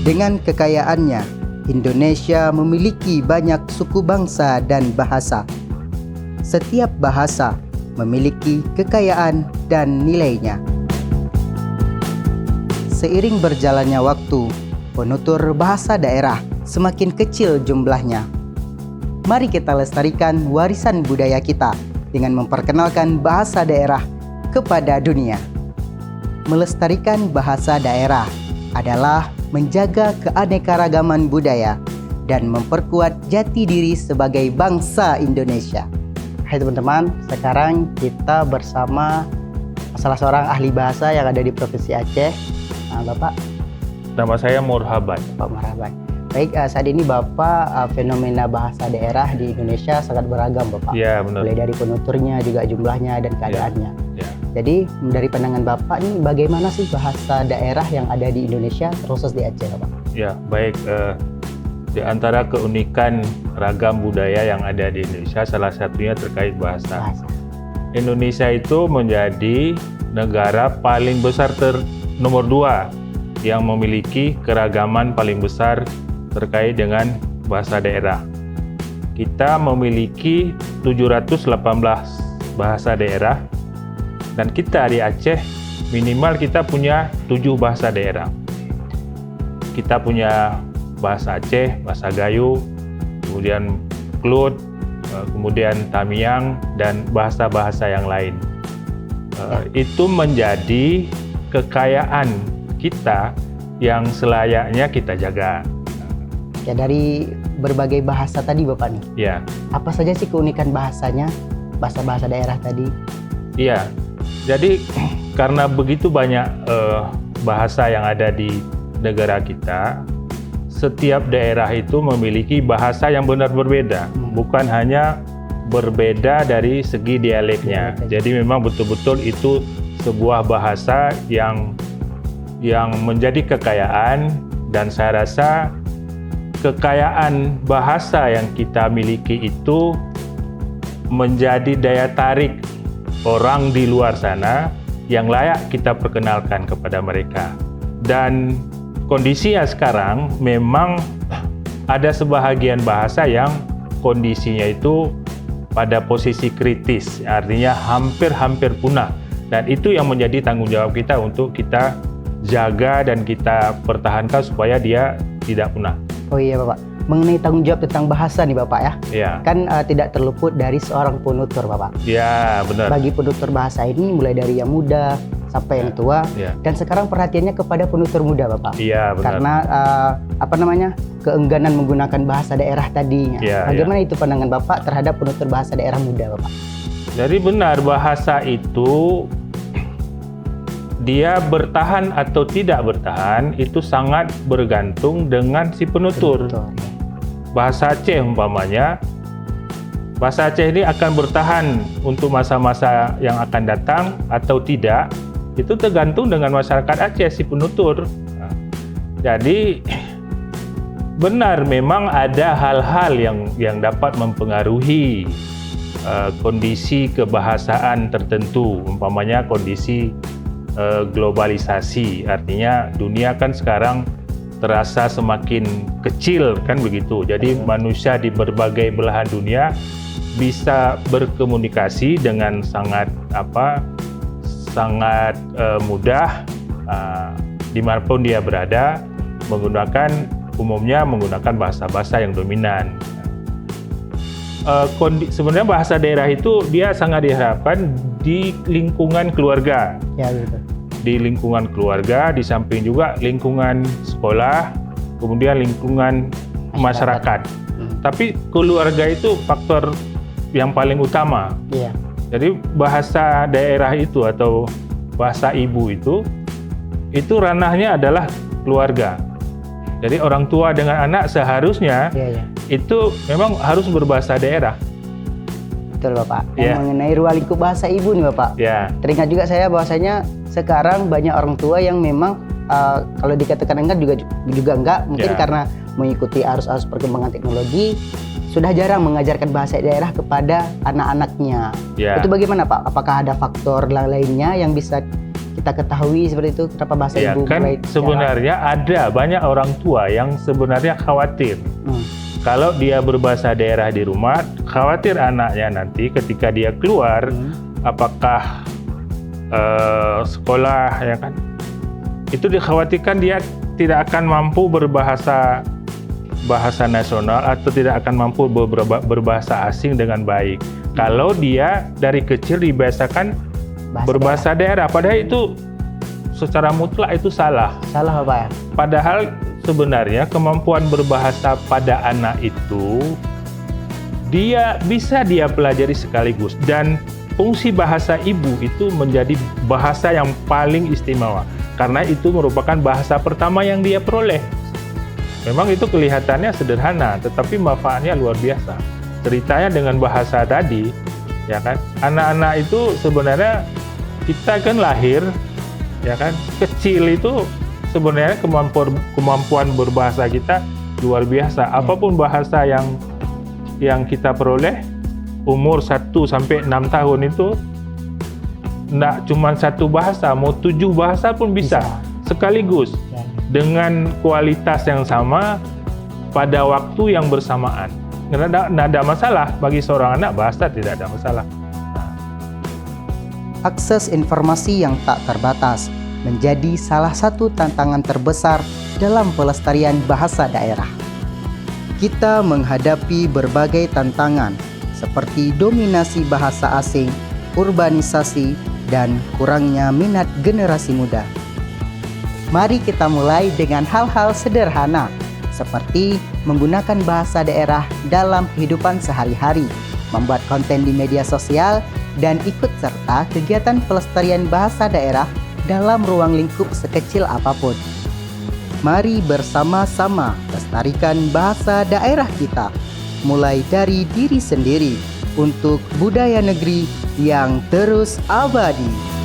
Dengan kekayaannya, Indonesia memiliki banyak suku bangsa dan bahasa. Setiap bahasa memiliki kekayaan dan nilainya. Seiring berjalannya waktu, penutur bahasa daerah semakin kecil jumlahnya. Mari kita lestarikan warisan budaya kita dengan memperkenalkan bahasa daerah kepada dunia. Melestarikan bahasa daerah adalah menjaga keanekaragaman budaya dan memperkuat jati diri sebagai bangsa Indonesia. Hai teman-teman, sekarang kita bersama salah seorang ahli bahasa yang ada di Provinsi Aceh. Bapak? Nama saya Murhaban. Pak Murhaban. Baik, saat ini Bapak fenomena bahasa daerah di Indonesia sangat beragam, Bapak. Iya, benar. Mulai dari penuturnya, juga jumlahnya dan keadaannya. Ya. Jadi dari pandangan Bapak nih, bagaimana sih bahasa daerah yang ada di Indonesia, khusus di Aceh, Bapak? Ya, baik. Di antara keunikan ragam budaya yang ada di Indonesia, salah satunya terkait bahasa. Indonesia itu menjadi negara paling besar nomor 2 yang memiliki keragaman paling besar terkait dengan bahasa daerah. Kita memiliki 718 bahasa daerah, dan kita di Aceh minimal kita punya 7 bahasa daerah. Kita punya bahasa Aceh, bahasa Gayo, kemudian Klut, kemudian Tamiang, dan bahasa-bahasa yang lain. Itu menjadi kekayaan kita yang selayaknya kita jaga. Ya, dari berbagai bahasa tadi Bapak nih, Ya. apa saja sih keunikan bahasanya, bahasa-bahasa daerah tadi? Iya, jadi karena begitu banyak bahasa yang ada di negara kita, setiap daerah itu memiliki bahasa yang benar berbeda, bukan hanya berbeda dari segi dialeknya. Jadi memang betul-betul itu sebuah bahasa yang menjadi kekayaan, dan saya rasa kekayaan bahasa yang kita miliki itu menjadi daya tarik orang di luar sana yang layak kita perkenalkan kepada mereka. Dan kondisinya sekarang memang ada sebahagian bahasa yang kondisinya itu pada posisi kritis, artinya hampir punah. Dan itu yang menjadi tanggung jawab kita untuk kita jaga dan kita pertahankan supaya dia tidak punah. Oh iya Bapak, mengenai tanggung jawab tentang bahasa nih Bapak ya, Ya. kan tidak terluput dari seorang penutur Bapak. Ya, benar. Bagi penutur bahasa ini mulai dari yang muda sampai yang tua, Ya. dan sekarang perhatiannya kepada penutur muda Bapak. Iya, benar. Karena keengganan menggunakan bahasa daerah tadinya. Ya, Bagaimana itu pandangan Bapak terhadap penutur bahasa daerah muda Bapak? Jadi benar, bahasa itu dia bertahan atau tidak bertahan itu sangat bergantung dengan si penutur. Betul. Bahasa Aceh umpamanya, bahasa Aceh ini akan bertahan untuk masa-masa yang akan datang atau tidak, itu tergantung dengan masyarakat Aceh, si penutur. Nah, jadi benar memang ada hal-hal yang dapat mempengaruhi kondisi kebahasaan tertentu, umpamanya kondisi globalisasi, artinya dunia kan sekarang terasa semakin kecil kan begitu. Jadi manusia di berbagai belahan dunia bisa berkomunikasi dengan sangat mudah dimanapun dia berada, umumnya menggunakan bahasa-bahasa yang dominan. Sebenarnya bahasa daerah itu dia sangat diharapkan di lingkungan keluarga. Ya, betul. Di lingkungan keluarga, di samping juga lingkungan sekolah, kemudian lingkungan masyarakat. Tapi keluarga itu faktor yang paling utama. Iya. Jadi bahasa daerah itu atau bahasa ibu itu ranahnya adalah keluarga. Jadi orang tua dengan anak seharusnya itu memang harus berbahasa daerah. Betul Bapak. Yang mengenai ruang lingkup bahasa ibu nih Bapak. Teringat juga saya bahwasanya sekarang banyak orang tua yang memang kalau dikatakan enggak juga enggak, mungkin karena mengikuti arus-arus perkembangan teknologi sudah jarang mengajarkan bahasa daerah kepada anak-anaknya. Itu bagaimana Pak? Apakah ada faktor lainnya yang bisa kita ketahui seperti itu? Kenapa bahasa Ya ibu kan mulai sebenarnya ada banyak orang tua yang sebenarnya khawatir. Kalau dia berbahasa daerah di rumah, khawatir anaknya nanti ketika dia keluar, apakah sekolah, ya kan, itu dikhawatirkan dia tidak akan mampu bahasa nasional atau tidak akan mampu berbahasa asing dengan baik. Kalau dia dari kecil dibiasakan berbahasa daerah, padahal itu secara mutlak itu salah. Salah Pak ya? Padahal sebenarnya kemampuan berbahasa pada anak itu dia pelajari sekaligus, dan fungsi bahasa ibu itu menjadi bahasa yang paling istimewa karena itu merupakan bahasa pertama yang dia peroleh. Memang itu kelihatannya sederhana, tetapi manfaatnya luar biasa. Ceritanya dengan bahasa tadi, ya kan, anak-anak itu sebenarnya kita kan lahir, ya kan, kecil itu sebenarnya kemampuan berbahasa kita luar biasa. Apapun bahasa yang kita peroleh, umur 1 sampai 6 tahun itu enggak cuma satu bahasa, mau 7 bahasa pun bisa sekaligus dengan kualitas yang sama pada waktu yang bersamaan. Tidak ada masalah bagi seorang anak, bahasa tidak ada masalah. Akses informasi yang tak terbatas menjadi salah satu tantangan terbesar dalam pelestarian bahasa daerah. Kita menghadapi berbagai tantangan seperti dominasi bahasa asing, urbanisasi, dan kurangnya minat generasi muda. Mari kita mulai dengan hal-hal sederhana seperti menggunakan bahasa daerah dalam kehidupan sehari-hari, membuat konten di media sosial, dan ikut serta kegiatan pelestarian bahasa daerah dalam ruang lingkup sekecil apapun. Mari bersama-sama lestarikan bahasa daerah kita, mulai dari diri sendiri untuk budaya negeri yang terus abadi.